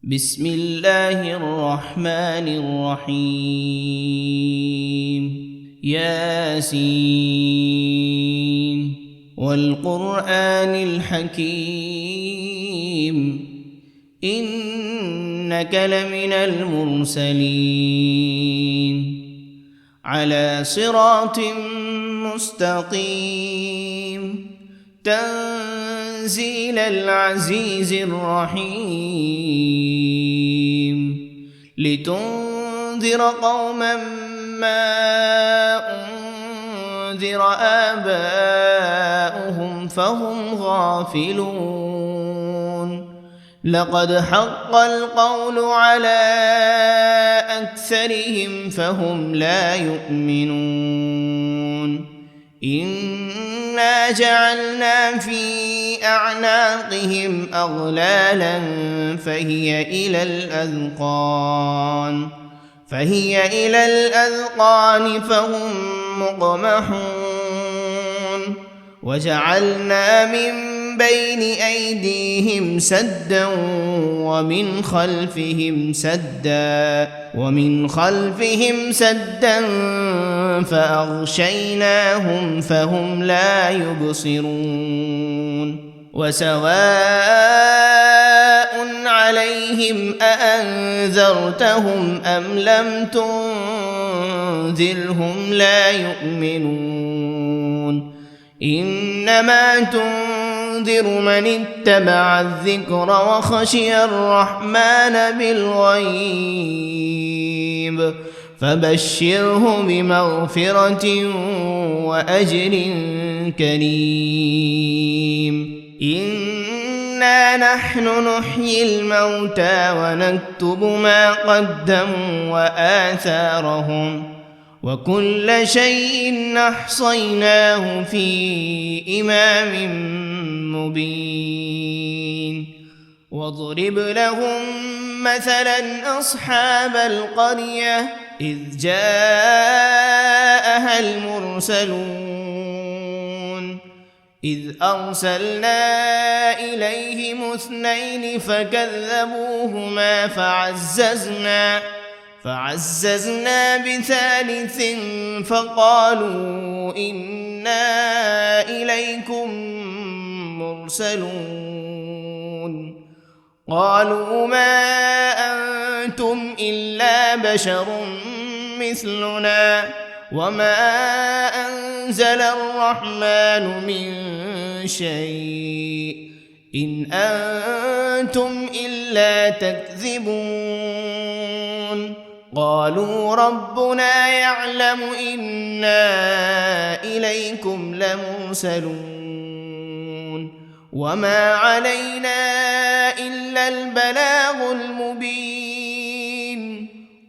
بسم الله الرحمن الرحيم. ياسين والقرآن الحكيم إنك لمن المرسلين على صراط مستقيم تنزيل العزيز الرحيم لتنذر قوما ما أنذر آباؤهم فهم غافلون لقد حق القول على أكثرهم فهم لا يؤمنون إنا جعلنا في أعناقهم أغلالا فهي إلى الأذقان فهم مقمحون وجعلنا من بين أيديهم سدا ومن خلفهم سدا فأغشيناهم فهم لا يبصرون وسواء عليهم أأنذرتهم أم لم تنذرهم لا يؤمنون إنما تنذر من اتبع الذكر وخشي الرحمن بالغيب فبشره بمغفرة وأجر كريم إنا نحن نحيي الموتى ونكتب ما قدموا وآثارهم وكل شيء أحصيناه في إمام مبين واضرب لهم مثلا أصحاب القرية إذ جاءها المرسلون إذ أرسلنا إليهم 2 فكذبوهما فعززنا ب3 فقالوا إنا إليكم مرسلون قالوا ما أنتم إلا بشر مثلنا وما أنزل الرحمن من شيء إن أنتم إلا تكذبون قالوا ربنا يعلم إنا إليكم لمرسلون وما علينا إلا البلاغ المبين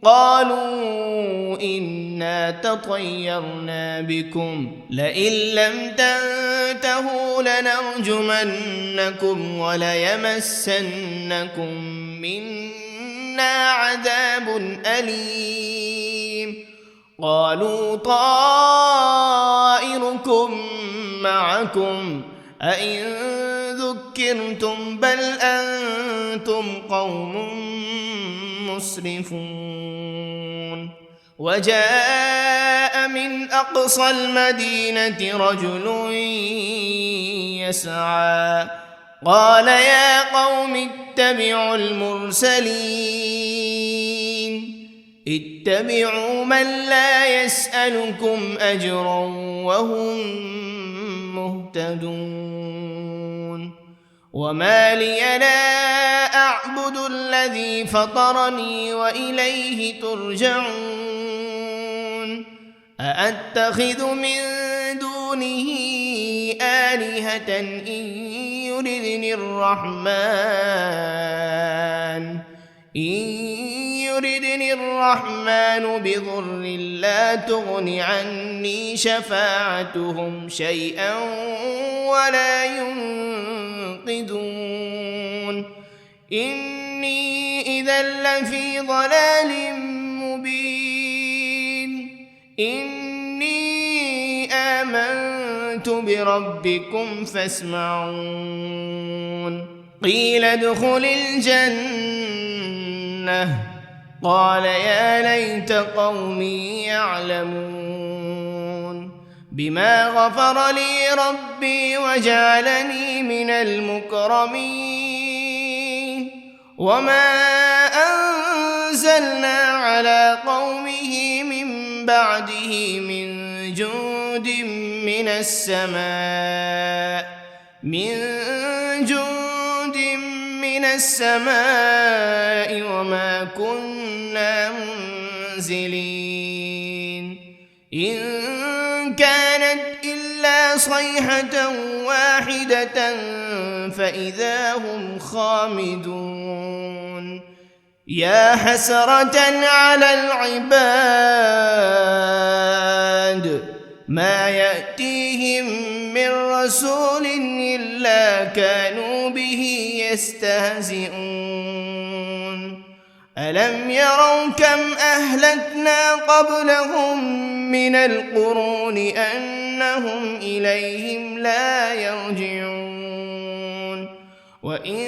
قالوا إنا تطيرنا بكم لئن لم تنتهوا لنرجمنكم وليمسنكم منا عذاب أليم قالوا طائركم معكم أئن ذكرتم بل أنتم قوم مسرفون وجاء من أقصى المدينة رجل يسعى قال يا قوم اتبعوا المرسلين اتبعوا من لا يسألكم أجرا وهم مهتدون وما لي لا أعبد الذي فطرني وإليه ترجعون أأتخذ من دونه آلهة إن يردني الرحمن بضر لا تغن عني شفاعتهم شيئا ولا ينقذون إني إذا لفي ضلال مبين إني آمنت بربكم فاسمعون قيل ادخل الجنة قال يا ليت قومي يعلمون بما غفر لي ربي وجعلني من المكرمين وما أنزلنا على قومه من بعده من جند من السماء وما كنا منزلين إن كانت إلا صيحة واحدة فإذا هم خامدون يا حسرة على العباد ما يأتيهم من رسول إلا كانوا به يستهزئون ألم يروا كم أهلكنا قبلهم من القرون أنهم إليهم لا يرجعون وإن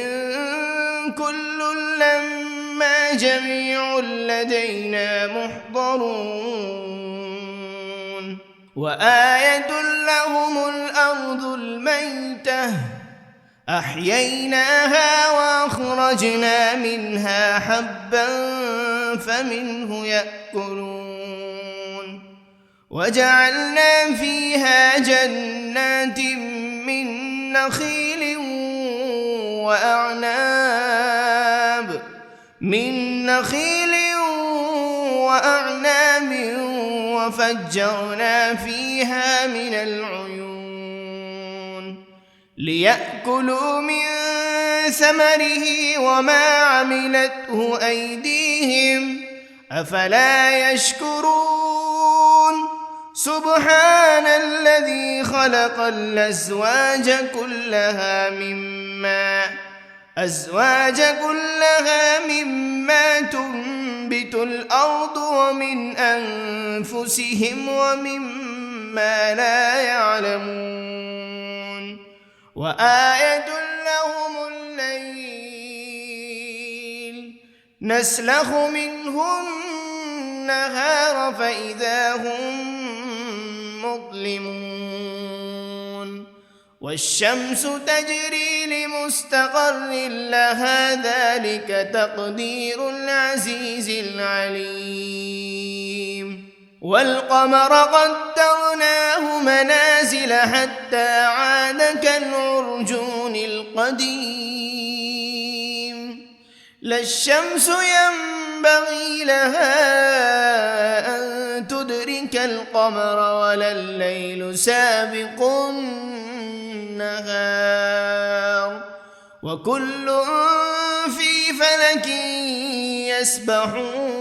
كل لما جميع لدينا محضرون وآية لهم الأرض الميتة أحييناها وأخرجنا منها حبا فمنه يأكلون وجعلنا فيها جنات من نخيل وأعناب وفجرنا فيها من العيون ليأكلوا من ثمره وما عملته أيديهم أفلا يشكرون سبحان الذي خلق الأزواج كلها مما تنبت الأرض ومن أنفسهم ومما لا يعلمون وآية لهم الليل نسلخ منه النهار فإذا هم مظلمون والشمس تجري لمستقر لها ذلك تقدير العزيز العليم والقمر قدرناه منازل حتى عاد كالعرجون القديم لا الشمس ينبغي لها أن تدرك القمر ولا الليل سابق النهار وكل في فلك يسبحون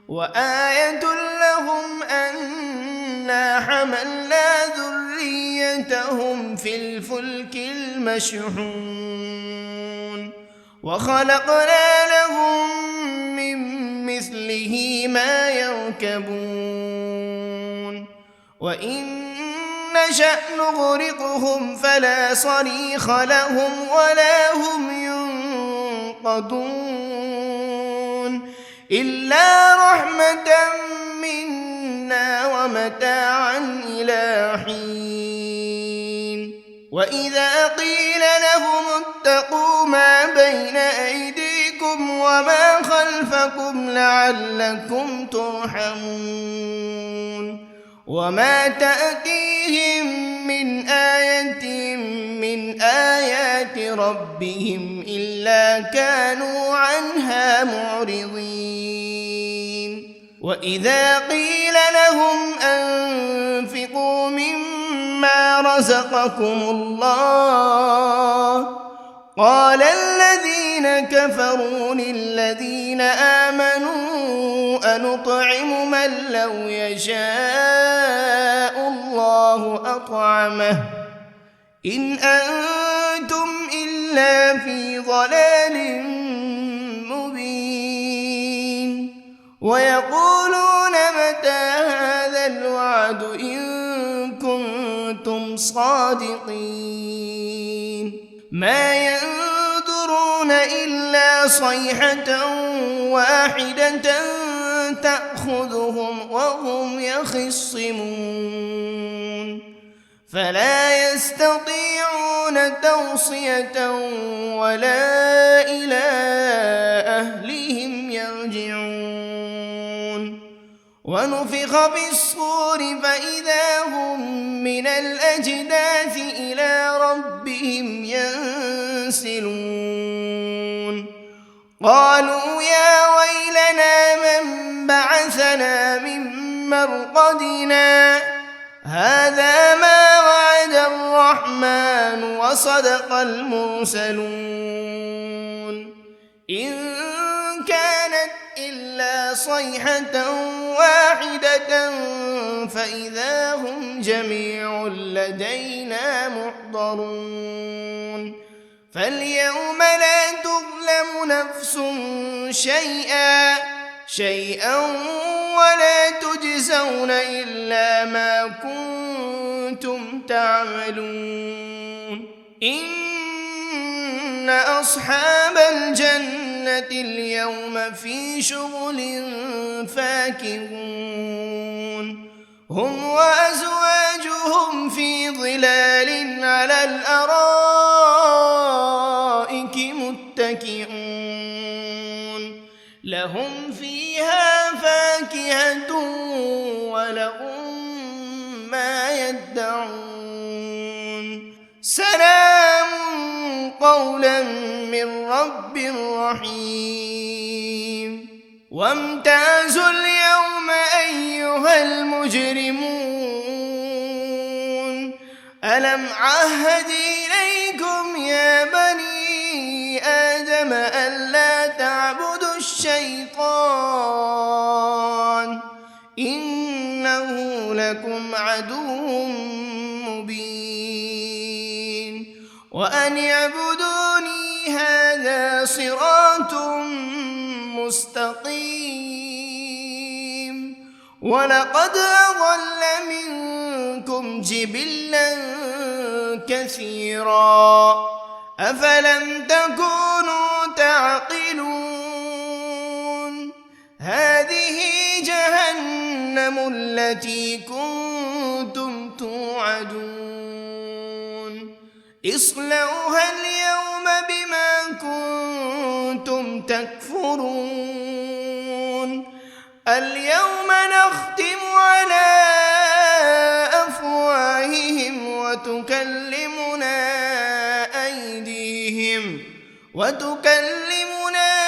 وآية لهم أنا حملنا ذريتهم في الفلك المشحون وخلقنا لهم من مثله ما يركبون وإن نشأ نغرقهم فلا صريخ لهم ولا هم ينقذون إلا رحمة منا ومتاعا إلى حين وإذا قيل لهم اتقوا ما بين أيديكم وما خلفكم لعلكم ترحمون وما تأتيهم من آية من آيات ربهم إلا كانوا عنها معرضين وإذا قيل لهم أنفقوا مما رزقكم الله قال الذين كفروا للذين آمنوا أنطعم من لو يشاء الله أطعمه إن أنتم إلا في ضلال مبين ويقولون متى هذا الوعد إن كنتم صادقين ما ينظرون إلا صيحة واحدة تأخذهم وهم يخصمون فلا يستطيعون توصية ولا إلى أهلهم يرجعون ونفخ بالصور فإذا هم من الأجداث إلى ربهم ينسلون قالوا يا ويلنا من بعثنا من مرقدنا هذا ما وعد الرحمن وصدق المرسلون إن كانت إلا صيحة واحدة فإذا هم جميع لدينا محضرون فاليوم لا تظلم نفس شيئا ولا تجزون إلا ما كنتم تعملون إن أصحاب الجنة اليوم في شغل فاكهون هم وأزواجهم في ظلال على الأرائك متكئون لهم فيها فاكهة ولهم ما يدعون سلام قولا من رب رحيم وامتازوا اليوم أيها المجرمون ألم عهد إليكم يا بني آدم ألا تعبدوا الشيطان إنه لكم عدو مبين وأن اعبدوني هذا صراط مستقيم ولقد أضل منكم جبلا كثيرا أفلم تكونوا تعقلون هذه جهنم التي كنتم توعدون اصلوها اليوم بما كنتم تكفرون اليوم نختم على أفواههم وتكلمنا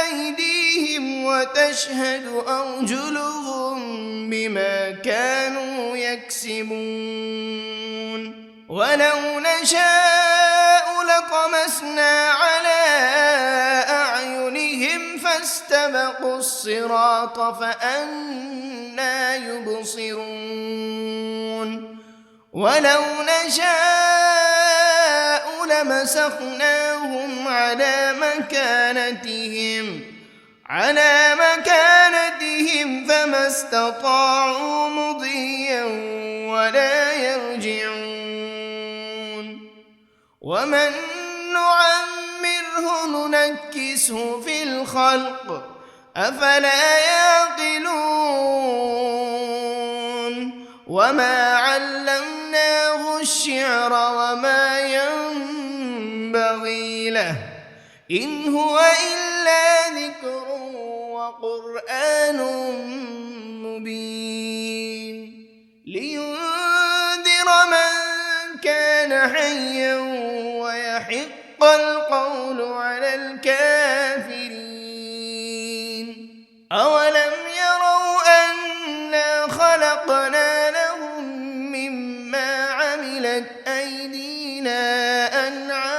أيديهم وتشهد أرجلهم بما كانوا يكسبون ولو نشاء لطمسنا على أعينهم فاستبقوا الصراط فأنى يبصرون ولو نشاء لمسخناهم على مكانتهم فما استطاعوا مضيا ولا يرجعون ومن نعمره ننكسه في الخلق أفلا يعقلون وما علمناه الشعر وما ينبغي له إن هو إلا ذكر وقرآن مبين لينذر من كان حيا ويحق القول على الكافرين أولم يروا أنا خلقنا لهم مما عملت أيدينا أنعاما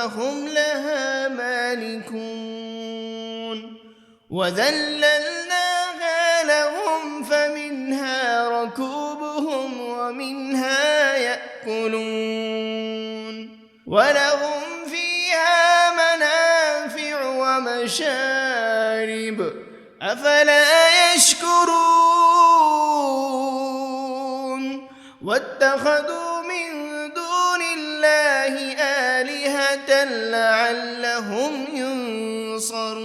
فهم لها مالكون وذللناها لهم فمنها ركوبهم ومنها يأكلون ولهم فيها منافع ومشارب أفلا يشكرون واتخذوا من دون الله آلهة لعلهم ينصرون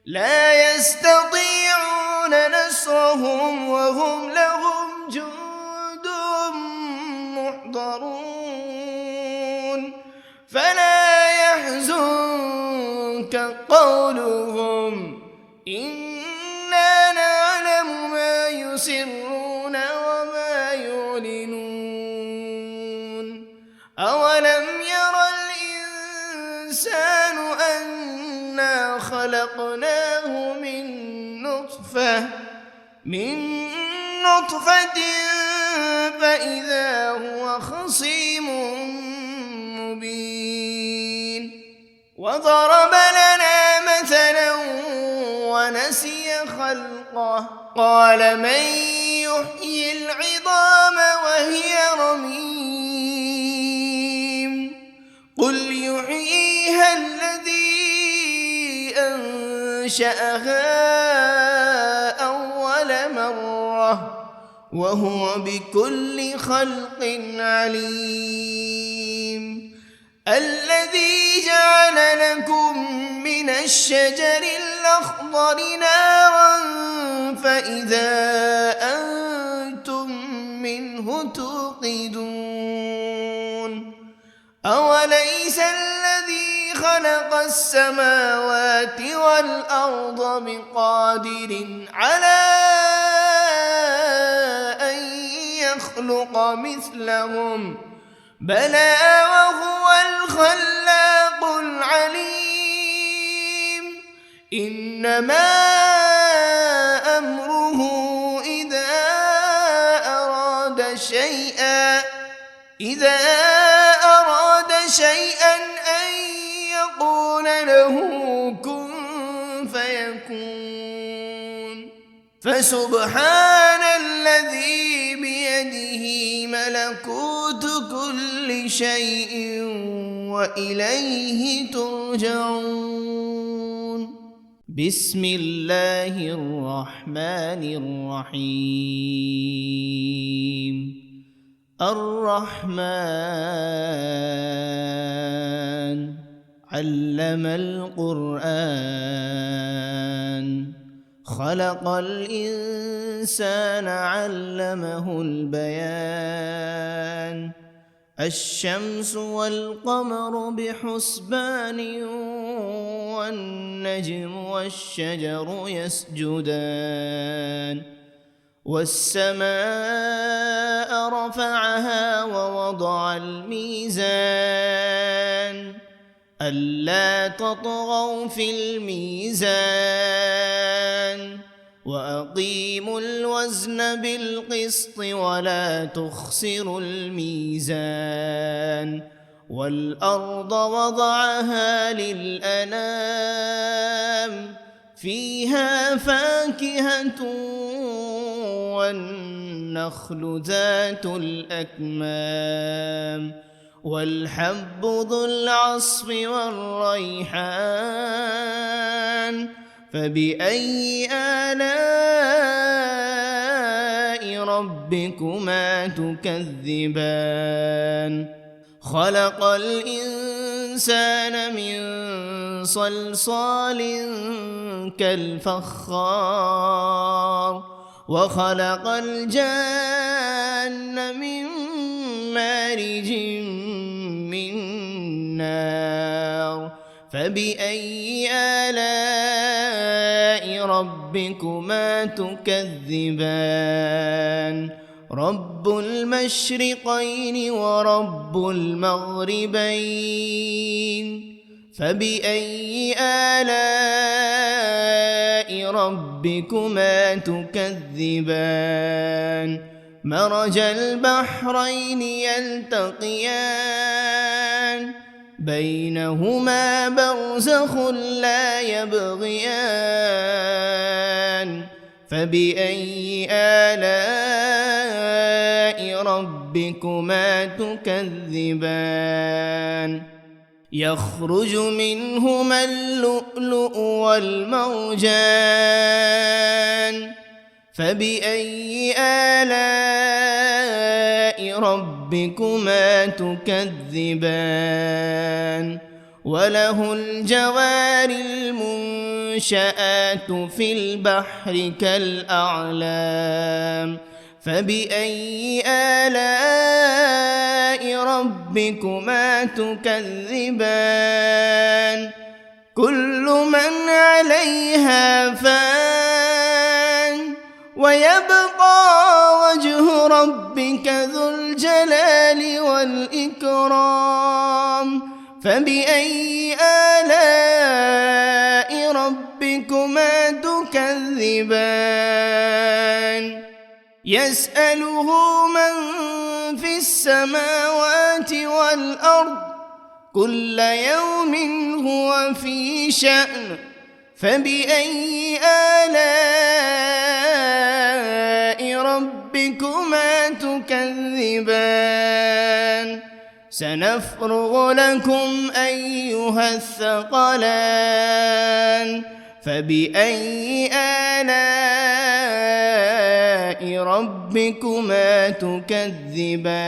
لا يستطيعون نصرهم وهم لهم جند محضرون فلا يحزنك قولهم إنا نعلم ما يسرون وما يعلنون أولم ير الإنسان أنا خلقناه من نطفة فإذا هو خصيم مبين وضرب لنا مثلا ونسي خلقه قال من يحيي العظام وهي رميم قل يحييها الذي أنشأها أول مرة وهو بكل خلق عليم الذي جعل لكم من الشجر الأخضر نارا فإذا أنتم منه توقدون أوليس الذي خلق السماوات والأرض بقادر على أن يخلق مثلهم بلى وهو الخلاق العليم إنما أمره إذا أراد شيئا أن يقول له كن فيكون فسبحان الذي بيده ملكوت كل شيء وإليه ترجعون بسم الله الرحمن الرحيم الرحمن علم القرآن خلق الإنسان علمه البيان الشمس والقمر بحسبان والنجم والشجر يسجدان والسماء رفعها ووضع الميزان ألا تطغوا في الميزان وأقيموا الوزن بالقسط ولا تخسروا الميزان والأرض وضعها للأنام فيها فاكهة والنخل ذات الأكمام والحب ذو العصف والريحان فبأي آلاء ربكما تكذبان خلق الإنسان من صلصال كالفخار وخلق الجان من مارج من نار فبأي آلاء ربكما تكذبان رب المشرقين ورب المغربين فبأي آلاء ربكما تكذبان مرج البحرين يلتقيان بينهما برزخ لا يبغيان فبأي آلاء ربكما تكذبان يخرج منهما اللؤلؤ والمرجان فبأي آلاء ربكما تكذبان وله الجوار المنشآت في البحر كالأعلام فبأي آلاء ربكما تكذبان كل من عليها فان ويبقى وجه ربك ذو الجلال والإكرام فبأي آلاء ربكما تكذبان يسأله من في السماوات والأرض كل يوم هو في شأن فبأي آلاء ربكما تكذبان سنفرغ لكم أيها الثقلان فبأي آلاء ربكما تكذبان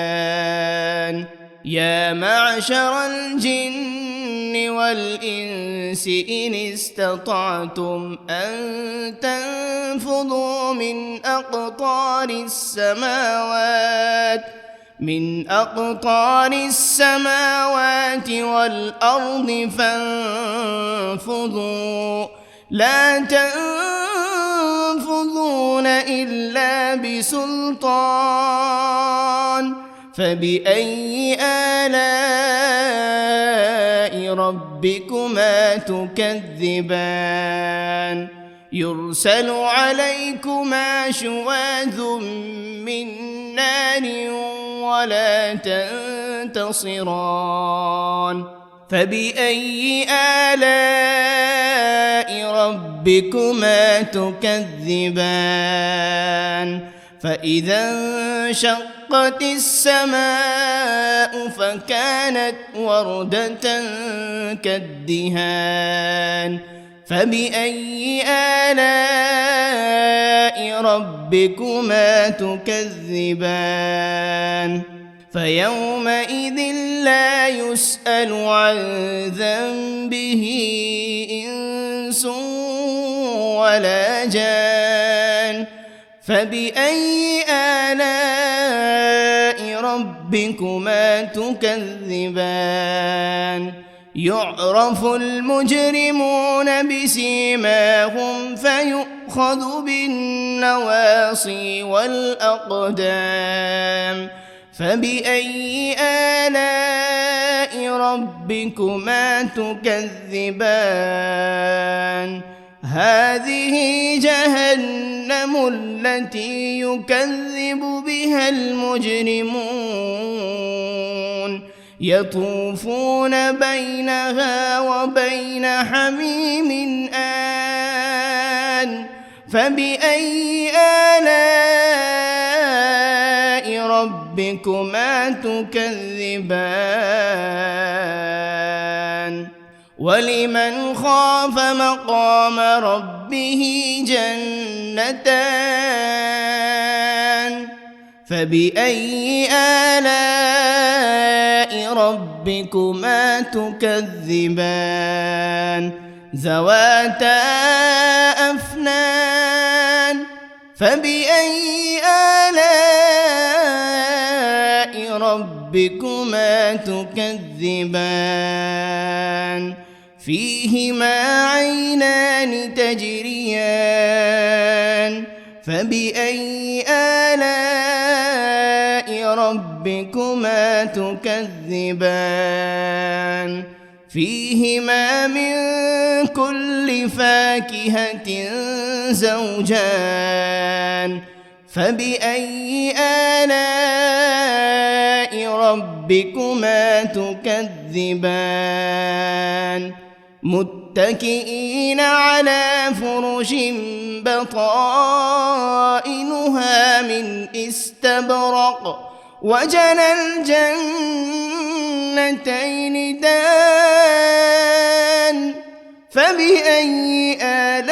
يا معشر الجن والإنس إن استطعتم أن تنفذوا من أقطار السماوات والأرض فانفذوا لا تنفذون إلا بسلطان فبأي آلاء ربكما تكذبان يرسل عليكما شواذ من نار ولا تنتصران فبأي آلاء ربكما تكذبان فإذا انشقت السماء فكانت وردة كالدهان فبأي آلاء ربكما تكذبان فيومئذ لا يسأل عن ذنبه إنس ولا جان فبأي آلاء ربكما تكذبان يعرف المجرمون بسيماهم فيؤخذ بالنواصي والأقدام فبأي آلاء ربكما تكذبان هذه جهنم التي يكذب بها المجرمون يطوفون بينها وبين حميم آن فبأي آلاء ربكما تكذبان ولمن خاف مقام ربه جنتان فبأي آلاء ربكما تكذبان ذواتا أفنان فبأي آلاء ربكما تكذبان فيهما عينان تجريان فبأي آلاء ربكما تكذبان فيهما من كل فاكهة زوجان فبأي آلاء ربكما تكذبان متكئين على فرش بطائنها من استبرق وجنى الجنتين دان فبأي آلاء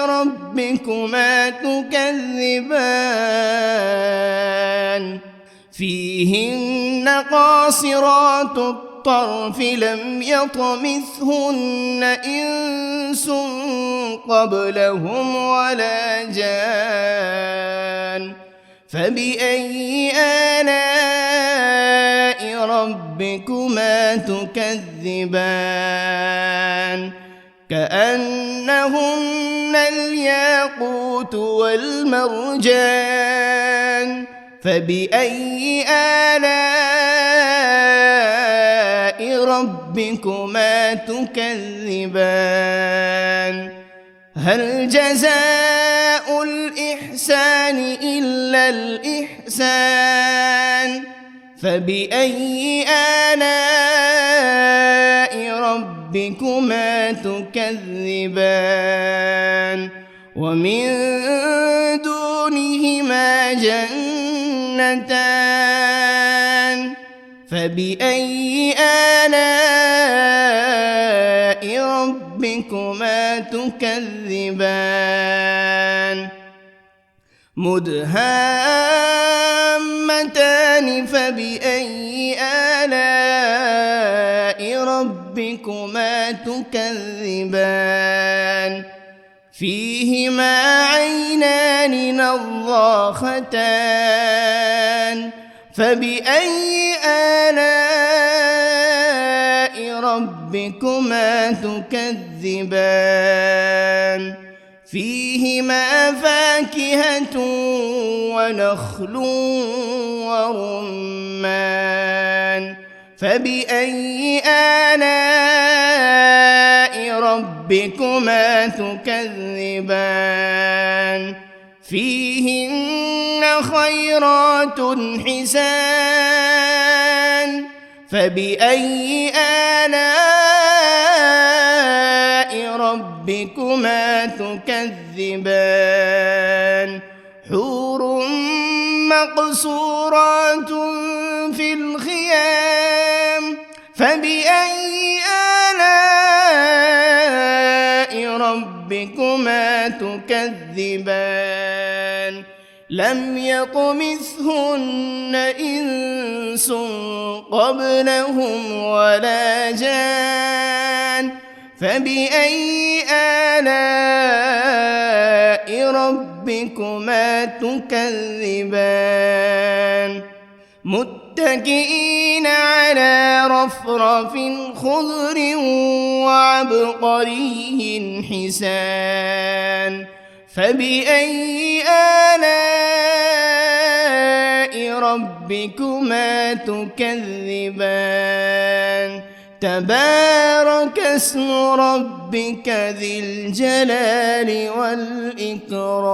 ربكما ربكما تكذبان فيهن قاصرات الطرف لم يطمثهن إنس قبلهم ولا جان فبأي آلاء ربكما تكذبان كأنهن الياقوت والمرجان فبأي آلاء ربكما تكذبان هل جزاء الإحسان إلا الإحسان فبأي آلاء ربكما تكذبان ومن دونهما جنتان فبأي آلاء ربكما تكذبان مدهامتان فبأي آلاء ربكما تكذبان فيهما عينان نضاختان فبأي آلاء ربكما تكذبان فيهما فاكهة ونخل ورمان فبأي آلاء ربكما تكذبان فيهن خيرات حسان فبأي آلاء ربكما تكذبان حور مقصورات في الخيام فبأي آلاء ربكما تكذبان لم يطمثهن إنس قبلهم ولا جان فبأي آلاء ربكما تكذبان متكئين على رفرف خضر وعبقري حسان فبأي آلاء ربكما تكذبان تبارك اسم ربك ذي الجلال والإكرام